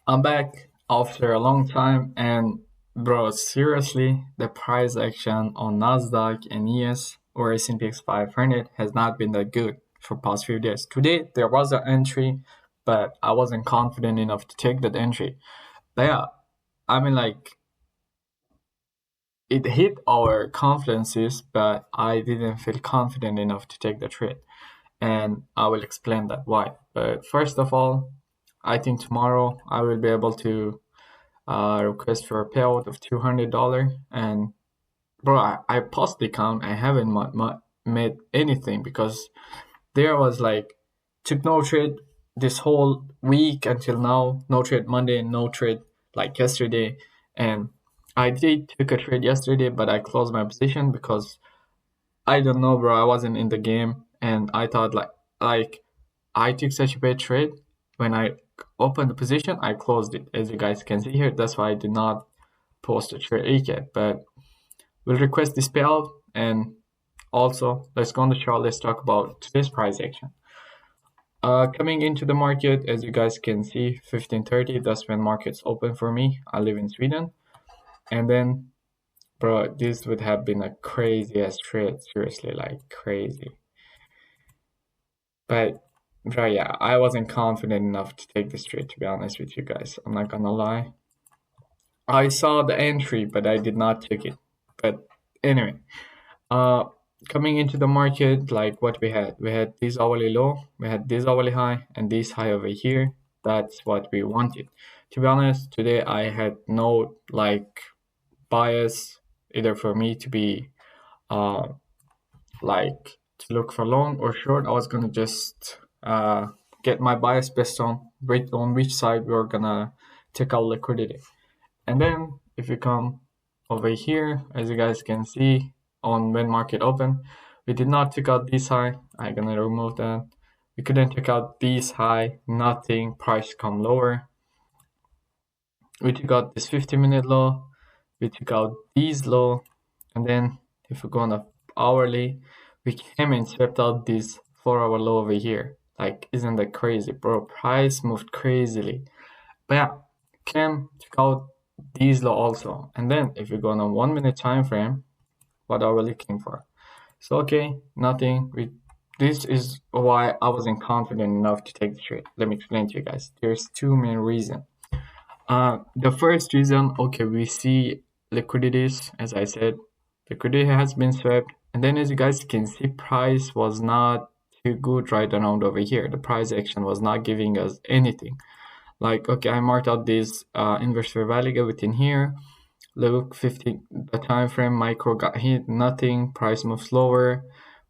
I'm back after a long time, and bro, seriously, the price action on Nasdaq and ES or S&P 500 has not been that good for past few days. Today there was an entry, but I wasn't confident enough to take that entry. But yeah, I mean like it hit our confidences, but I didn't feel confident enough to take the trade, and I will explain that why. But first of all, I think tomorrow I will be able to request for a payout of $200. And bro, I paused the account. I haven't made anything because there was like took no trade this whole week until now. No trade Monday, no trade like yesterday. And I did took a trade yesterday, but I closed my position because I don't know, bro. I wasn't in the game, and I thought like I took such a bad trade. When I opened the position, I closed it. As you guys can see here, that's why I did not post a trade yet. But we'll request this payout, and also let's go on the chart. Let's talk about today's price action. Coming into the market, as you guys can see, 15:30. That's when markets open for me. I live in Sweden, and then, bro, this would have been a crazy ass trade. Seriously, like crazy. But bro, yeah, I wasn't confident enough to take this trade, to be honest with you guys. I'm not gonna lie. I saw the entry, but I did not take it. But anyway, uh, coming into the market, like what we had this hourly low, we had this hourly high, and this high over here. That's what we wanted. To be honest, today I had no like bias either for me to be uh like to look for long or short. I was gonna just get my bias based on which side we're gonna take out liquidity. And then if you come over here, as you guys can see on when market open, we did not take out this high. I'm gonna remove that. We couldn't take out this high, nothing, price come lower. We took out this 50-minute low, we took out these low, and then if we go on the hourly, we came and swept out this 4 hour low over here. Like, isn't that crazy, bro? Price moved crazily. But yeah, came, took out these low also. And then if you go on a 1 minute time frame, what are we looking for? So okay, nothing. This is why I wasn't confident enough to take the trade. Let me explain to you guys. There's two main reasons. The first reason, okay, we see liquidities, as I said, liquidity has been swept, and then as you guys can see, price was not too good right around over here. The price action was not giving us anything. Like, okay, I marked out this inverse fair value gap within here. Look, 50, the time frame micro got hit, nothing, price moves lower.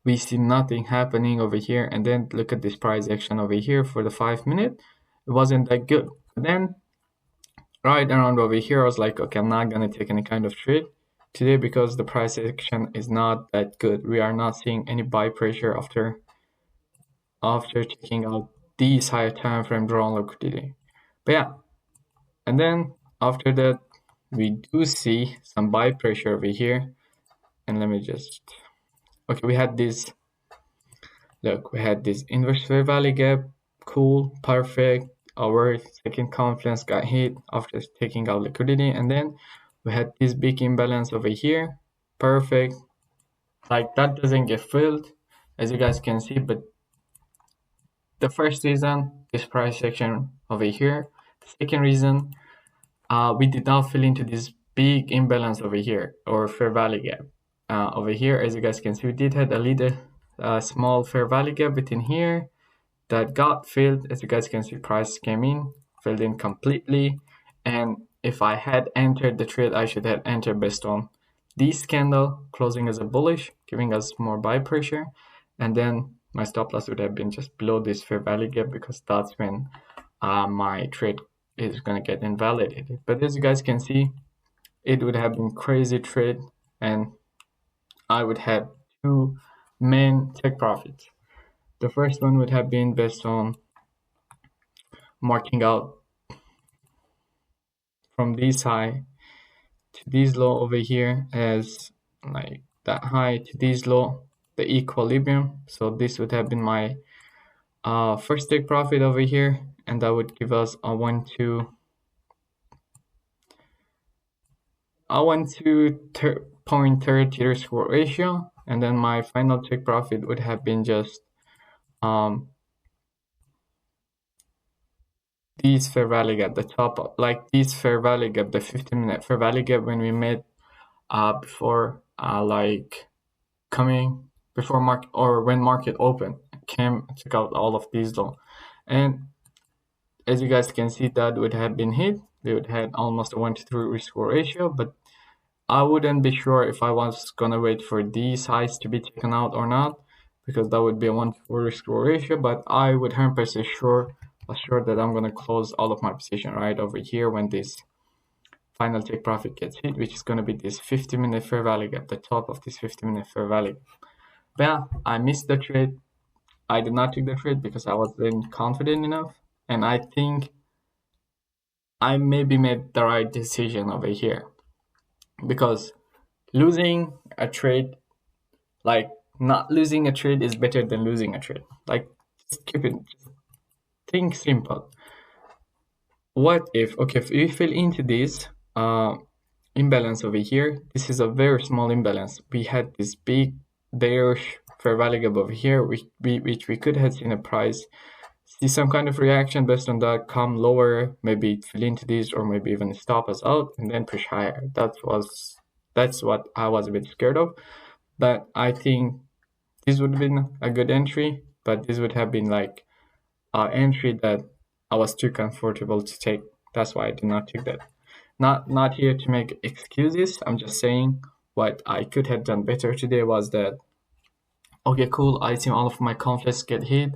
We see nothing happening over here, and then look at this price action over here for the 5 minute. It wasn't that good. Then right around over here, I was like, okay, I'm not gonna take any kind of trade today because the price action is not that good. We are not seeing any buy pressure after taking out these higher time frame drawn liquidity. But yeah, and then after that, we do see some buy pressure over here. And let me just okay, we had this look, we had this inverse fair value gap, cool, perfect. Our second confluence got hit after taking out liquidity, and then we had this big imbalance over here, perfect. Like that doesn't get filled, as you guys can see, but the first reason, this price section over here. The second reason, we did not fill into this big imbalance over here or fair value gap. Over here, as you guys can see, we did have a little small fair value gap within here that got filled. As you guys can see, price came in, filled in completely. And if I had entered the trade, I should have entered based on this candle closing as a bullish, giving us more buy pressure. And then my stop loss would have been just below this fair value gap because that's when my trade is going to get invalidated. But as you guys can see, it would have been crazy trade, and I would have two main take profits. The first one would have been based on marking out from this high to this low over here as like that high to this low, the equilibrium. So this would have been my first take profit over here, and that would give us a 1 2 I went to 0.30 risk reward ratio, and then my final take profit would have been just these fair value gap, the top, like these fair value gap, the 15-minute fair value gap when we made before like coming before market or when market open came took out all of these low, and as you guys can see that would have been hit. They would have almost a 1-to-3 risk reward ratio, but I wouldn't be sure if I was gonna wait for these highs to be taken out or not, because that would be a 1-to-4 risk reward ratio. But I would 100% sure that I'm gonna close all of my position right over here when this final take profit gets hit, which is gonna be this 50-minute fair value gap, the top of this 50-minute fair value. But yeah, I missed the trade. I did not take the trade because I wasn't confident enough, and I think I maybe made the right decision over here, because losing a trade, like not losing a trade, is better than losing a trade. Like, just keep it, think simple. What if, okay, if we fell into this imbalance over here, this is a very small imbalance. We had this big bearish fair value gap over here, which we could have seen a price see some kind of reaction based on that, come lower, maybe fill into this, or maybe even stop us out and then push higher. That's what I was a bit scared of. But I think this would have been a good entry, but this would have been like an entry that I was too comfortable to take. That's why I did not take that. Not here to make excuses. I'm just saying what I could have done better today was that, okay, cool, I see all of my conflicts get hit.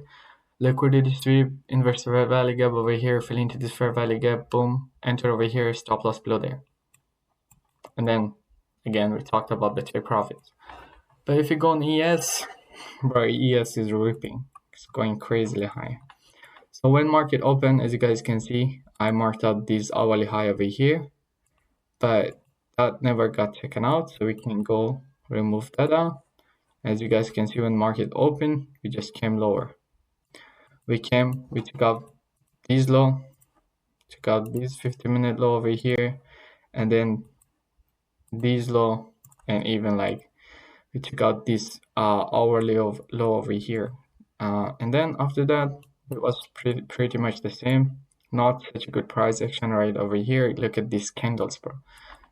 Liquidity sweep, inverse fair value gap over here, fill into this fair value gap, boom, enter over here, stop loss below there. And then again, we talked about the take profits. But if you go on ES, bro, ES is ripping. It's going crazily high. So when market open, as you guys can see, I marked out this hourly high over here, but that never got taken out. So we can go remove that out. As you guys can see, when market open, we just came lower. We took out this low, took out this 50-minute low over here, and then this low, and even like we took out this hourly low over here, and then after that it was pretty much the same. Not such a good price action right over here. Look at these candles, bro.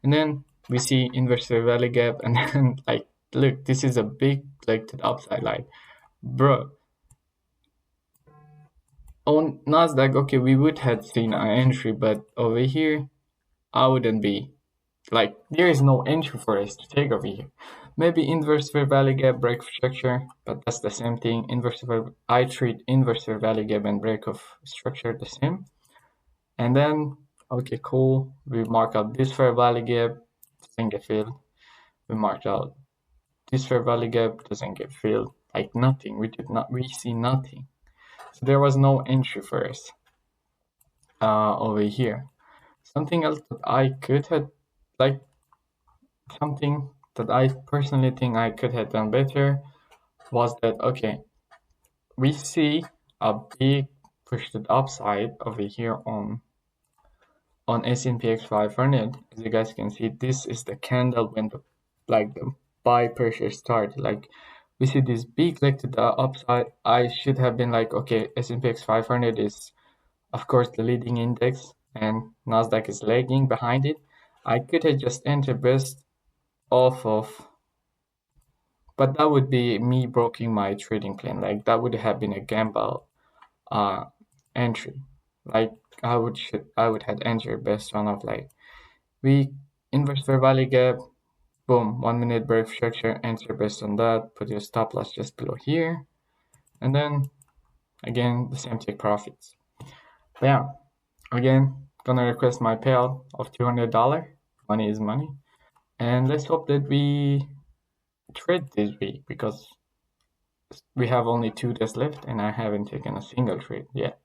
And then we see inverse fair value gap, and then like look, this is a big leg to the upside, like bro. On Nasdaq, okay, we would have seen an entry, but over here I wouldn't be like, there is no entry for us to take over here. Maybe inverse fair value gap, break of structure, but that's the same thing. I treat inverse fair value gap and break of structure the same. And then, okay, cool, we mark out this fair value gap, doesn't get filled. We marked out this fair value gap, doesn't get filled. Like nothing, we see nothing. So there was no entry for us over here. Something else that I could have, like, something that I personally think I could have done better was that, okay, we see a big push to the upside over here on S&P 500. As you guys can see, this is the candle when the buy pressure started. Like, we see this big leg to the upside. I should have been like, okay, S&P 500 is of course the leading index and Nasdaq is lagging behind it. I could have just entered best off of, but that would be me breaking my trading plan. Like that would have been a gamble entry. Like I would have entered based on of like we inverse fair value gap, boom, 1 minute break structure, enter based on that, put your stop loss just below here, and then again the same take profits. But yeah, again, gonna request my payout of $200. Money is money, and let's hope that we trade this week because we have only 2 days left and I haven't taken a single trade yet.